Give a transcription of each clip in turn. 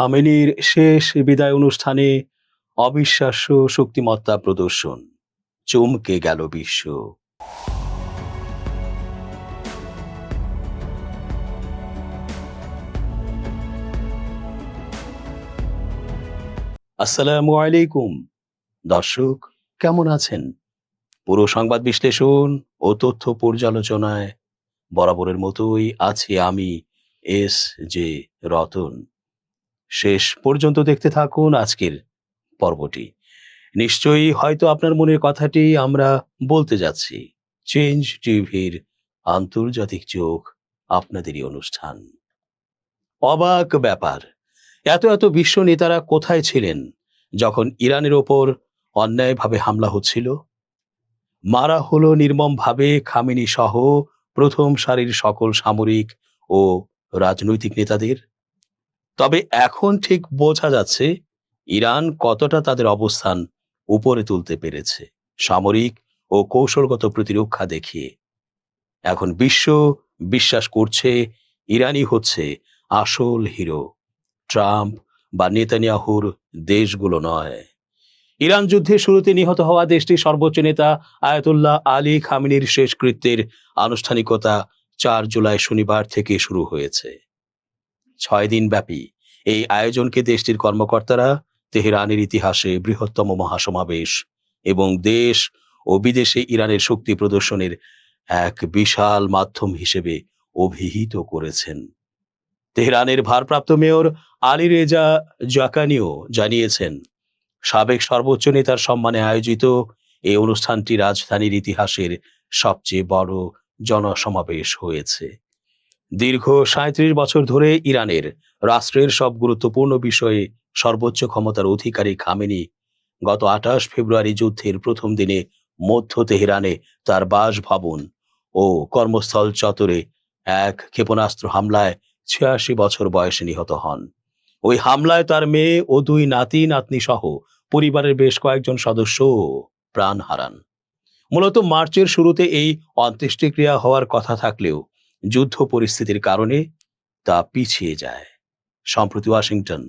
খামেনির শেষ বিদায় অনুষ্ঠানে অবিশ্বাস্য শক্তিমত্তা প্রদর্শন, চমকে গেল বিশ্ব। আসসালামু আলাইকুম দর্শক, কেমন আছেন? পুরো সংবাদ বিশ্লেষণ ও তথ্য পর্যালোচনায় বরাবরের মতোই আছি আমি, এস জে রতন। শেষ পর্যন্ত দেখতে থাকুন আজকের পর্বটি। নিশ্চয়ই হয়তো আপনার মনের কথাটি আমরা বলতে যাচ্ছি। চেঞ্জ টিভির আন্তর্জাতিক চোখ, আপনাদেরই অনুষ্ঠান। অবাক ব্যাপার, এত এত বিশ্ব নেতারা কোথায় ছিলেন যখন ইরানের ওপর অন্যায়ভাবে হামলা হচ্ছিল? মারা হলো নির্মমভাবে খামেনি সহ প্রথম সারির সকল সামরিক ও রাজনৈতিক নেতাদের। তবে এখন ঠিক বোঝা যাচ্ছে ইরান কতটা তাদের অবস্থান উপরে তুলতে পেরেছে সামরিক ও কৌশলগত প্রতিরক্ষা দেখিয়ে। এখন বিশ্ব বিশ্বাস করছে ইরানই হচ্ছে আসল হিরো, ট্রাম্প বা নেতানিয়াহুর দেশগুলো নয়। ইরান যুদ্ধের শুরুতে নিহত হওয়া দেশটির সর্বোচ্চ নেতা আয়াতুল্লাহ আলী খামেনির শেষকৃত্যের আনুষ্ঠানিকতা 4 জুলাই শনিবার থেকে শুরু হয়েছে। 6 দিন ব্যাপী এই আয়োজনকে দেশটির কর্মকর্তারা তেহরানের ইতিহাসে বৃহত্তম মহাসমাবেশ এবং দেশ ও বিদেশে ইরানের শক্তি প্রদর্শনের এক বিশাল মাধ্যম হিসেবে অভিহিত করেছেন। তেহরানের ভারপ্রাপ্ত মেয়র আলী রেজা জাকানিও জানিয়েছেন, সাবেক সর্বোচ্চ নেতার সম্মানে আয়োজিত এই অনুষ্ঠানটি রাজধানীর ইতিহাসের সবচেয়ে বড় জনসমাবেশ হয়েছে। দীর্ঘ 37 বছর ধরে ইরানের রাষ্ট্রের সব গুরুত্বপূর্ণ বিষয়ে সর্বোচ্চ ক্ষমতার অধিকারী খামেনি গত 28 ফেব্রুয়ারি যুদ্ধের প্রথম দিনে মধ্য তেহরানে তার বাসভবন ও কর্মস্থল চত্বরে এক ক্ষেপণাস্ত্র হামলায় 86 বছর বয়সে নিহত হন। ওই হামলায় তার মেয়ে ও 2 নাতি নাতনি সহ পরিবারের বেশ কয়েকজন সদস্য প্রাণ হারান। মূলত মার্চের শুরুতে এই অন্ত্যেষ্টিক্রিয়া হওয়ার কথা থাকলেও যুদ্ধ পরিস্থিতির কারণে তা পিছিয়ে যায়। সম্প্রতি ওয়াশিংটন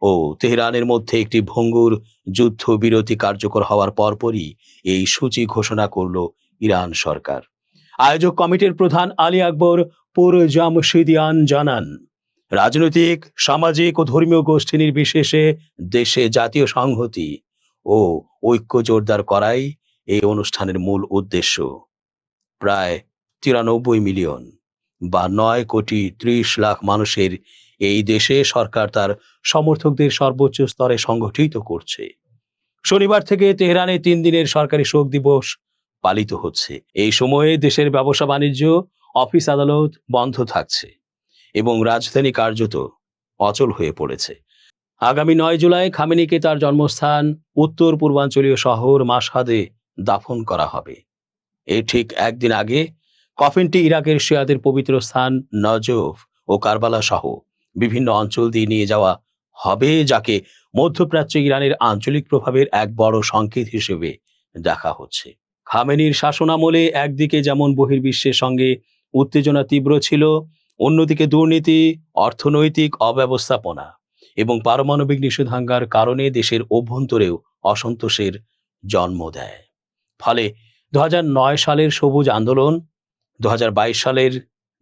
ও তেহরানের মধ্যে একটি ভঙ্গুর যুদ্ধবিরতি কার্যকর হওয়ার পরপরই এই সূচি ঘোষণা করল ইরান সরকার। আয়োজক কমিটির প্রধান আলী আকবর পুরজামশিদিয়ান জানান, রাজনৈতিক, সামাজিক ও ধর্মীয় গোষ্ঠী নির্বিশেষে দেশে জাতীয় সংহতি ও ঐক্য জোরদার করাই এই অনুষ্ঠানের মূল উদ্দেশ্য। প্রায় 93 মিলিয়ন বা 9,30,00,000 মানুষের এই দেশে সরকার তার সমর্থকদের সর্বোচ্চ স্তরে সংগঠিত করছে। শনিবার থেকে তেহরানে 3 দিনের সরকারি শোক দিবস পালিত হচ্ছে। এই সময়ে দেশের ব্যবসা বাণিজ্য, অফিস আদালত বন্ধ থাকছে এবং রাজধানী কার্যত অচল হয়ে পড়েছে। আগামী 9 জুলাই খামেনিকে তার জন্মস্থান উত্তর পূর্বাঞ্চলীয় শহর মাশহাদে দাফন করা হবে। এর ঠিক একদিন আগে কফিনটি ইরাকের শিয়াদের পবিত্র স্থান নজফ ও কারবালা সহ বিভিন্ন অঞ্চল দিয়ে নিয়ে যাওয়া হবে, যাকে মধ্যপ্রাচ্যে ইরানের আঞ্চলিক প্রভাবের এক বড় সংকেত হিসেবে দেখা হচ্ছে। খামেনির শাসনামলে একদিকে যেমন বহির্বিশ্বের সঙ্গে উত্তেজনা তীব্র ছিল, অন্যদিকে দুর্নীতি, অর্থনৈতিক অব্যবস্থাপনা এবং পারমাণবিক নিষেধাজ্ঞার কারণে দেশের অভ্যন্তরেও অসন্তোষের জন্ম দেয়। ফলে 2009 সালের সবুজ আন্দোলন, 2022 সালের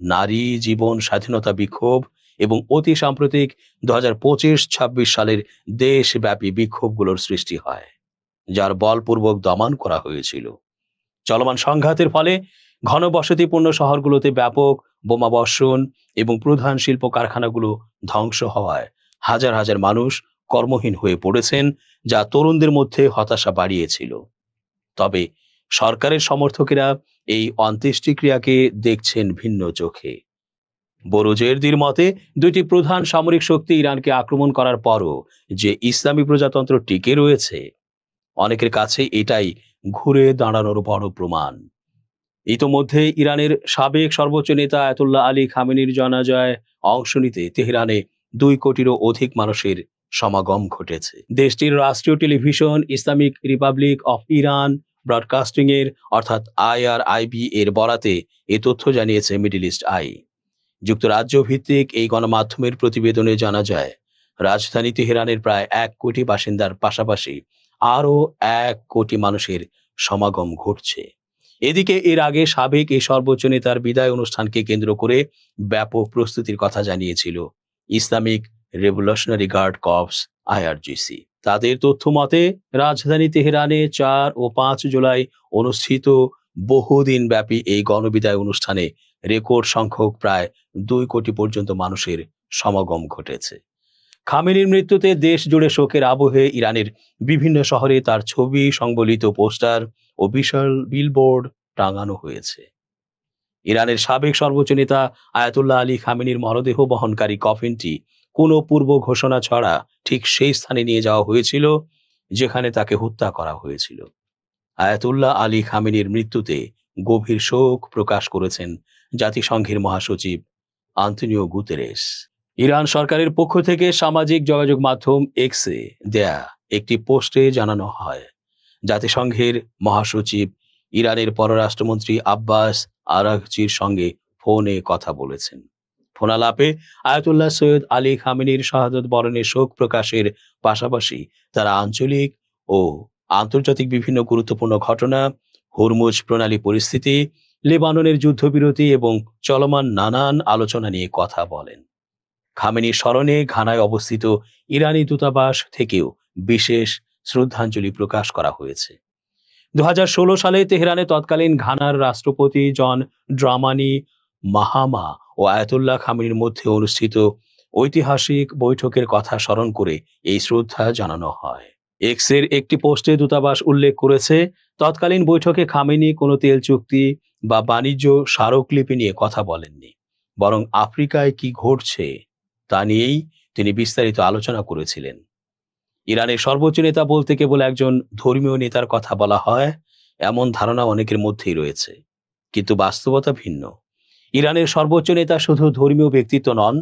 নারী জীবন স্বাধীনতা বিক্ষোভ এবং অতি সাম্প্রতিক 2025-26 সালের দেশব্যাপী বিক্ষোভগুলোর সৃষ্টি হয়, যার বলপূর্বক দমন করা হয়েছিল। চলমান সংঘাতের ফলে ঘনবসতিপূর্ণ শহরগুলোতে ব্যাপক বোমাবর্ষণ এবং প্রধান শিল্প কারখানাগুলো ধ্বংস হওয়ায় হাজার হাজার মানুষ কর্মহীন হয়ে পড়েছেন, যা তরুণদের মধ্যে হতাশা বাড়িয়েছিল। তবে সরকারের সমর্থকেরা এই অন্ত্যেষ্টিক্রিয়াকে দেখছেন ভিন্ন চোখে। বোরজেরদির মতে, 2টি প্রধান সামরিক শক্তি ইরানকে আক্রমণ করার পরও যে ইসলামী প্রজাতন্ত্র টিকে রয়েছে, অনেকের কাছে এটাই ঘুরে দাঁড়ানোর বড় প্রমাণ। ইতোমধ্যে ইরানের সাবেক সর্বোচ্চ নেতা আয়াতুল্লাহ আলী খামেনির জানাজায় অংশ নিতে তেহরানে 2 কোটিরও অধিক মানুষের সমাগম ঘটেছে। দেশটির রাষ্ট্রীয় television Islamic Republic of Iran broadcasting এর অর্থাৎ IRIB এর বরাতে এ তথ্য জানিয়েছে মিডল ইস্ট আই। যুক্তরাজ্য ভিত্তিক এই গণমাধ্যমের প্রতিবেদনে জানা যায়, রাজধানী তেহরানের প্রায় 1 কোটি বাসিন্দার পাশাপাশি আরও 1 কোটি মানুষের সমাগম ঘটছে। এদিকে এর আগে সাবেক এই সর্বোচ্চ নেতার বিদায় অনুষ্ঠানকে কেন্দ্র করে ব্যাপক প্রস্তুতির কথা জানিয়েছিল Islamic Revolutionary Guard Corps IRGC. তাদের তথ্য মতে রাজধানী তেহরানে 4 ও 5 জুলাই অনুষ্ঠিত বহুদিন ব্যাপী এই গণবিদায় অনুষ্ঠানে রেকর্ড সংখ্যক প্রায় 2 কোটি পর্যন্ত মানুষের সমাগম ঘটেছে। খামেনির মৃত্যুতে দেশ জুড়ে শোকের আবহে ইরানের বিভিন্ন শহরে তার ছবি সংবলিত পোস্টার ও বিশাল বিলবোর্ড টাঙানো হয়েছে। ইরানের সাবেক সর্বোচ্চ নেতা আয়াতুল্লাহ আলী খামেনির মরদেহ বহনকারী কফিনটি কোনো পূর্ব ঘোষণা ছাড়া ঠিক সেই স্থানে নিয়ে যাওয়া হয়েছিল যেখানে তাকে হত্যা করা হয়েছিল। আয়াতুল্লাহ আলী খামেনির মৃত্যুতে গভীর শোক প্রকাশ করেছেন জাতিসংঘের মহাসচিব আন্তোনিও গুতেরেস। ইরান সরকারের পক্ষ থেকে সামাজিক যোগাযোগ মাধ্যম এক্সে দেয়া একটি পোস্টে জানানো হয়, জাতিসংঘের মহাসচিব ইরানের পররাষ্ট্রমন্ত্রী আব্বাস আরাঘচির সঙ্গে ফোনে কথা বলেছেন। ফোনালাপে আয়াতুল্লাহ সৈয়দ আলী খামেনির শাহাদত বরণে শোক প্রকাশের পাশাপাশি তারা আঞ্চলিক ও আন্তর্জাতিক বিভিন্ন গুরুত্বপূর্ণ ঘটনা, হরমুজ প্রণালী পরিস্থিতি, লেবাননের যুদ্ধবিরতি এবং চলমান নানান আলোচনা নিয়ে কথা বলেন। খামেনির স্মরণে ঘানায় অবস্থিত ইরানি দূতাবাস থেকেও বিশেষ শ্রদ্ধাঞ্জলি প্রকাশ করা হয়েছে। 2016 সালে তেহরানে তৎকালীন ঘানার রাষ্ট্রপতি জন ড্রামানি মাহামা ও আয়াতুল্লাহ খামেনির মধ্যে অনুষ্ঠিত ঐতিহাসিক বৈঠকের কথা স্মরণ করে এই শ্রদ্ধা জানানো হয়। এক্সের একটি পোস্টে দূতাবাস উল্লেখ করেছে, তৎকালীন বৈঠকে খামেনি কোনো তেল চুক্তি বা বাণিজ্য স্মারকলিপি নিয়ে কথা বলেননি, বরং আফ্রিকায় কি ঘটছে তা নিয়েই তিনি বিস্তারিত আলোচনা করেছিলেন। ইরানের সর্বোচ্চ নেতা বলতে কেবল একজন ধর্মীয় নেতার কথা বলা হয়, এমন ধারণা অনেকের মধ্যেই রয়েছে, কিন্তু বাস্তবতা ভিন্ন। ইরানের সর্বোচ্চ নেতা শুধু ধর্মীয় ব্যক্তিত্ব নন,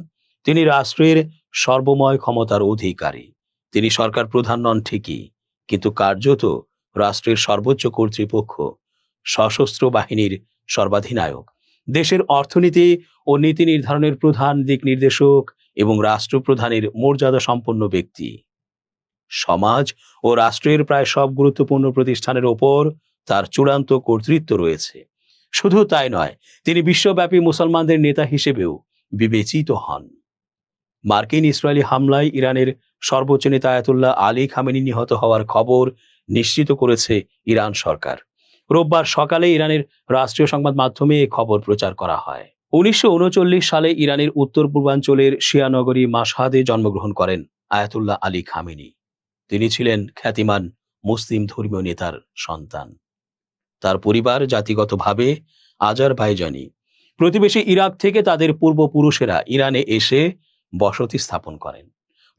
তিনি রাষ্ট্রের সর্বময় ক্ষমতার অধিকারী। তিনি সরকার প্রধান নন ঠিকই, কিন্তু কার্যত রাষ্ট্রের সর্বোচ্চ কর্তৃপক্ষ, সশস্ত্র বাহিনীর সর্বাধিনায়ক, দেশের অর্থনীতি ও নীতি নির্ধারণের প্রধান দিক নির্দেশক এবং রাষ্ট্রপ্রধানের মর্যাদা সম্পন্ন ব্যক্তি। সমাজ ও রাষ্ট্রের প্রায় সব গুরুত্বপূর্ণ প্রতিষ্ঠানের ওপর তার চূড়ান্ত কর্তৃত্ব রয়েছে। শুধু তাই নয়, তিনি বিশ্বব্যাপী মুসলমানদের নেতা হিসেবেও বিবেচিত হন। মার্কিন ইসরায়েলি হামলায় ইরানের সর্বোচ্চ নেতা আয়াতুল্লাহ আলী খামেনি নিহত হওয়ার খবর নিশ্চিত করেছে ইরান সরকার। রোববার সকালে ইরানের রাষ্ট্রীয় সংবাদ মাধ্যমে এই খবর প্রচার করা হয়। 1939 সালে ইরানের উত্তর পূর্বাঞ্চলের শিয়া নগরী মাশহাদে জন্মগ্রহণ করেন আয়াতুল্লাহ আলী খামেনি। তিনি ছিলেন খ্যাতিমান মুসলিম ধর্মীয় নেতার সন্তান। তার পরিবার জাতিগতভাবে আজারবাইজানি। প্রতিবেশী ইরাক থেকে তাদের পূর্বপুরুষেরা ইরানে এসে বসতি স্থাপন করেন।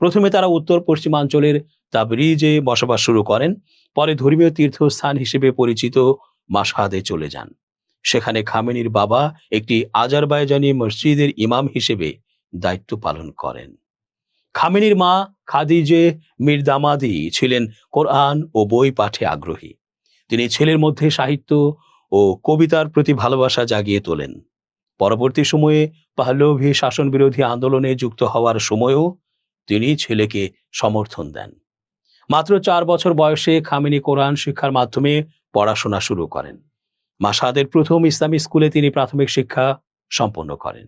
প্রথমে তারা উত্তর পশ্চিমাঞ্চলের তাবরিজে বসবাস শুরু করেন, পরে ধর্মীয় তীর্থস্থান হিসেবে পরিচিত মাশহাদে চলে যান। সেখানে খামেনির বাবা একটি আজারবাইজানি মসজিদের ইমাম হিসেবে দায়িত্ব পালন করেন। খামেনির মা খাদিজে মিরদামাদি ছিলেন কোরআন ও বই পাঠে আগ্রহী। তিনি ছেলের মধ্যে সাহিত্য ও কবিতার প্রতি ভালোবাসা জাগিয়ে তোলেন। পরবর্তী সময়ে পাহলভি শাসন বিরোধী আন্দোলনে যুক্ত হওয়ার সময়ও তিনি ছেলেকে সমর্থন দেন। মাত্র 4 বছর বয়সে খামেনি কোরআন শিক্ষার মাধ্যমে পড়াশোনা শুরু করেন। মাশহাদের প্রথম ইসলামী স্কুলে তিনি প্রাথমিক শিক্ষা সম্পন্ন করেন।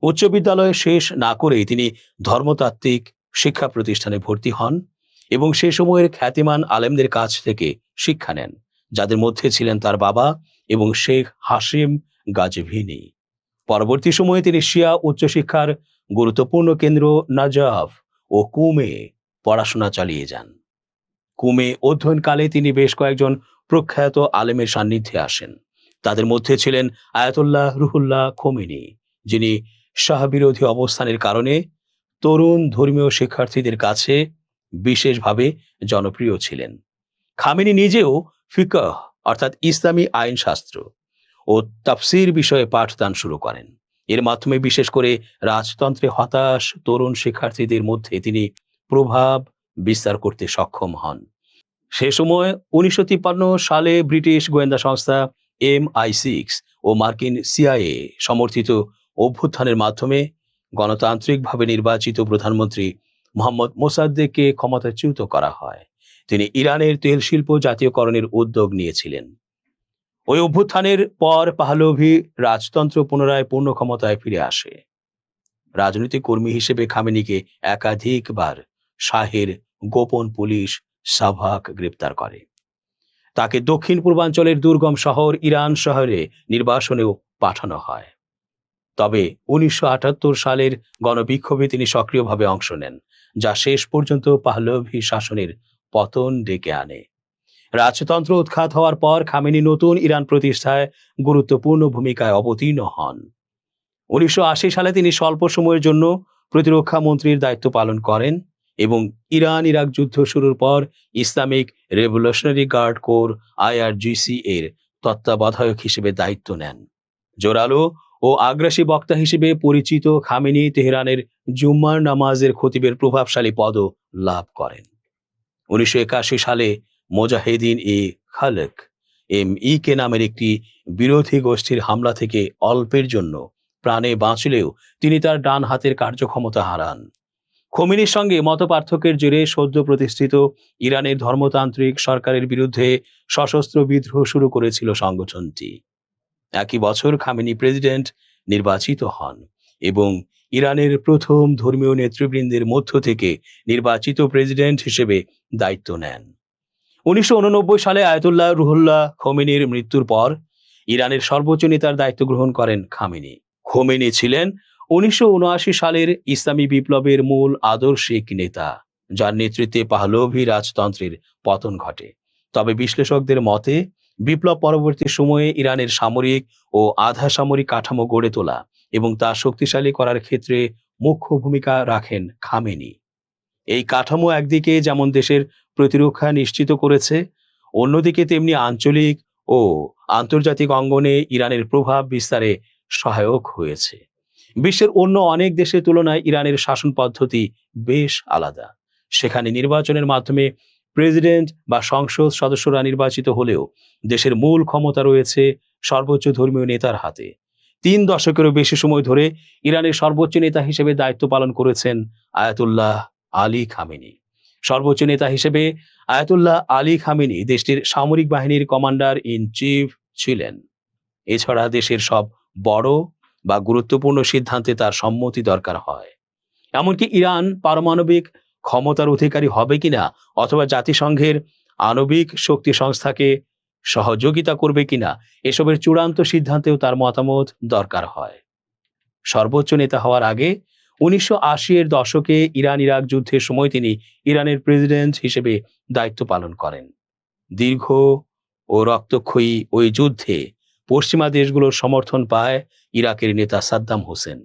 উচ্চ বিদ্যালয় শেষ না করেই তিনি ধর্মতাত্ত্বিক শিক্ষা প্রতিষ্ঠানে ভর্তি হন এবং সে সময়ের খ্যাতিমান আলেমদের কাছ থেকে শিক্ষা নেন, যাদের মধ্যে ছিলেন তার বাবা এবং শেখ হাসিম গাজভিনি। পরবর্তী সময়ে তিনি শিয়া উচ্চশিক্ষার গুরুত্বপূর্ণ কেন্দ্র নাজাফ ও কুমে পড়াশোনা চালিয়ে যান। কুমে অধ্যয়নকালে তিনি বেশ কয়েকজন প্রখ্যাত আলেমের সান্নিধ্যে আসেন। তাদের মধ্যে ছিলেন আয়াতুল্লাহ রুহুল্লাহ খোমেনি, যিনি শাহ বিরোধী অবস্থানের কারণে তরুণ ধর্মীয় শিক্ষার্থীদের কাছে বিশেষভাবে জনপ্রিয় ছিলেন। খামেনি নিজেও ফিকহ অর্থাৎ ইসলামী আইনশাস্ত্র ও তাফসির বিষয়ে পাঠদান শুরু করেন। এর মাধ্যমে বিশেষ করে রাজতন্ত্রে হতাশ তরুণ শিক্ষার্থীদের মধ্যে তিনি প্রভাব বিস্তার করতে সক্ষম হন। সে সময় 1953 সালে ব্রিটিশ গোয়েন্দা সংস্থা MI6 ও মার্কিন CIA সমর্থিত অভ্যুত্থানের মাধ্যমে গণতান্ত্রিকভাবে নির্বাচিত প্রধানমন্ত্রী মোহাম্মদ মোসাদ্দেককে ক্ষমতাচ্যুত করা হয়। তিনি ইরানের তেল শিল্প জাতীয়করণের উদ্যোগ নিয়েছিলেন। ওই অভ্যুত্থানের পর পাহলভি রাজতন্ত্র পুনরায় পূর্ণ ক্ষমতায় ফিরে আসে। রাজনৈতিক কর্মী হিসেবে খামেনিকে একাধিকবার শাহের গোপন পুলিশ সাভাক গ্রেপ্তার করে। তাকে দক্ষিণ পূর্বাঞ্চলের দুর্গম শহর ইরান শহরে নির্বাসনেও পাঠানো হয়। তবে 1978 সালের গণবিক্ষোভে তিনি সক্রিয়ভাবে অংশ নেন, যা শেষ পর্যন্ত পাহলভি শাসনের পতন ডেকে আনে। রাজতন্ত্র উৎখাত হওয়ার পর খামেনি নতুন ইরান প্রতিষ্ঠায় গুরুত্বপূর্ণ ভূমিকায় অবতীর্ণ হন। 1980 সালে তিনি স্বল্প সময়ের জন্য প্রতিরক্ষা মন্ত্রীর দায়িত্ব পালন করেন এবং ইরান ইরাক যুদ্ধ শুরুর পর Islamic Revolutionary Guard Corps IRGC এর তত্ত্বাবধায়ক হিসেবে দায়িত্ব নেন। জোরালো ও আগ্রাসী বক্তা হিসেবে পরিচিত খামেনি তেহরানের জুম্মার নামাজের খতিবের প্রভাবশালী পদও লাভ করেন। 1981 সালে মোজাহেদিন-ই-খালক ME নামের একটি বিরোধী গোষ্ঠীর হামলা থেকে অল্পের জন্য প্রাণে বাঁচলেও তিনি তার ডান হাতের কার্যক্ষমতা হারান। খোমেনির সঙ্গে মতপার্থক্যের জেরে সদ্য প্রতিষ্ঠিত ইরানের ধর্মতান্ত্রিক সরকারের বিরুদ্ধে সশস্ত্র বিদ্রোহ শুরু করেছিল সংগঠনটি। একই বছর খামেনি প্রেসিডেন্ট নির্বাচিত হন এবং ইরানের প্রথম ধর্মীয় নেতৃবৃন্দের মধ্য থেকে নির্বাচিত প্রেসিডেন্ট হিসেবে দায়িত্ব নেন। 1989 সালে আয়াতুল্লাহ রুহুল্লাহ খোমেনির মৃত্যুর পর ইরানের সর্বোচ্চ নেতার দায়িত্ব গ্রহণ করেন খামেনি। খোমেনি ছিলেন 1979 সালের ইসলামী বিপ্লবের মূল আদর্শিক নেতা, যার নেতৃত্বে পাহলভি রাজতন্ত্রের পতন ঘটে। তবে বিশ্লেষকদের মতে বিপ্লব পরবর্তী সময়ে ইরানের সামরিক ও আধা সামরিক কাঠামো গড়ে তোলা এবং তা শক্তিশালী করার ক্ষেত্রে মুখ্য ভূমিকা রাখেন খামেনি। এই কাঠামো একদিকে যেমন দেশের প্রতিরক্ষা নিশ্চিত করেছে, অন্যদিকে তেমনি আঞ্চলিক ও আন্তর্জাতিক অঙ্গনে ইরানের প্রভাব বিস্তারে সহায়ক হয়েছে। বিশ্বের অন্য অনেক দেশের তুলনায় ইরানের শাসন পদ্ধতি বেশ আলাদা। সেখানে নির্বাচনের মাধ্যমে প্রেসিডেন্ট বা সংসদ সদস্যরা নির্বাচিত হলেও দেশের মূল ক্ষমতা রয়েছে সর্বোচ্চ ধর্মীয় নেতার হাতে। 3 দশকেরও বেশি সময় ধরে ইরানের সর্বোচ্চ নেতা হিসেবে দায়িত্ব পালন করেছেন আয়াতুল্লাহ আলী খামেনি। সর্বোচ্চ নেতা হিসেবে আয়াতুল্লাহ আলী খামেনি দেশটির সামরিক বাহিনীর কমান্ডার ইন চিফ ছিলেন। এছাড়া দেশের সব বড় বা গুরুত্বপূর্ণ সিদ্ধান্তে তার সম্মতি দরকার হয়। এমনকি ইরান পারমাণবিক ক্ষমতার অধিকারী হবে কিনা অথবা জাতিসংঘের আণবিক শক্তি সংস্থাকে সহযোগিতা করবে কিনা এসবের চূড়ান্ত সিদ্ধান্তেও তার মতামত দরকার হয়। সর্বোচ্চ নেতা হওয়ার আগে 1980-এর দশকে ইরান ইরাক যুদ্ধের সময় তিনি ইরানের প্রেসিডেন্ট হিসেবে দায়িত্ব পালন করেন। দীর্ঘ ও রক্তক্ষয়ী ওই যুদ্ধে পশ্চিমা দেশগুলোর সমর্থন পায় ইরাকের নেতা সাদ্দাম হোসেন।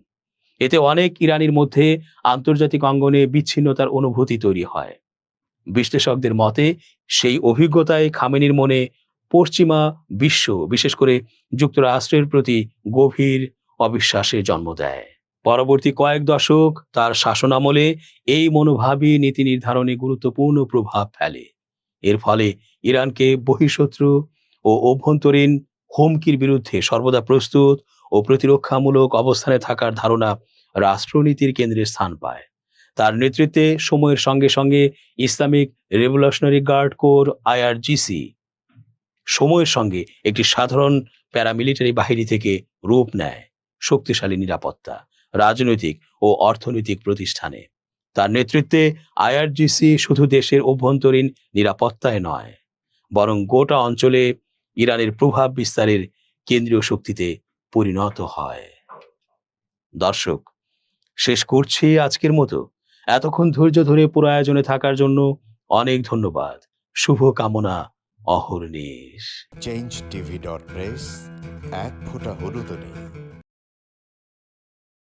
এতে অনেক ইরানির মধ্যে আন্তর্জাতিক অঙ্গনে বিচ্ছিন্নতার অনুভূতি তৈরি হয়। বিশ্লেষকদের মতে সেই অভিজ্ঞতায় খামেনির মনে পশ্চিমা বিশ্ব, বিশেষ করে যুক্তরাষ্ট্রের প্রতি গভীর অবিশ্বাসের জন্ম দেয়। পরবর্তী কয়েক দশক তার শাসনামলে এই মনোভাবই নীতি নির্ধারণে গুরুত্বপূর্ণ প্রভাব ফেলে। এর ফলে ইরানকে বহিঃশত্রু ও অভ্যন্তরীণ হুমকির বিরুদ্ধে সর্বদা প্রস্তুত ও প্রতিরক্ষামূলক অবস্থানে থাকার ধারণা রাষ্ট্রনীতির কেন্দ্রে স্থান পায়। তার নেতৃত্বে সময়ের সঙ্গে সঙ্গে Islamic Revolutionary Guard Corps IRGC সময়ের সঙ্গে একটি সাধারণ প্যারামিলিটারি বাহিনী থেকে রূপ নেয় শক্তিশালী নিরাপত্তা, রাজনৈতিক ও অর্থনৈতিক প্রতিষ্ঠানে। তার নেতৃত্বে IRGC শুধু দেশের অভ্যন্তরীণ নিরাপত্তায় নয়, বরং গোটা অঞ্চলে ইরানের প্রভাব বিস্তারের কেন্দ্রীয় শক্তিতে পরিণত হয়। দর্শক, শেষ করছি আজকের মতো। এতক্ষণ ধৈর্য ধরে পুরো আয়োজনে থাকার জন্য অনেক ধন্যবাদ। শুভ কামনা অহর্নিশ। চেঞ্জ টিভি.প্রেস, এক ফোঁটা হলুদও নেই।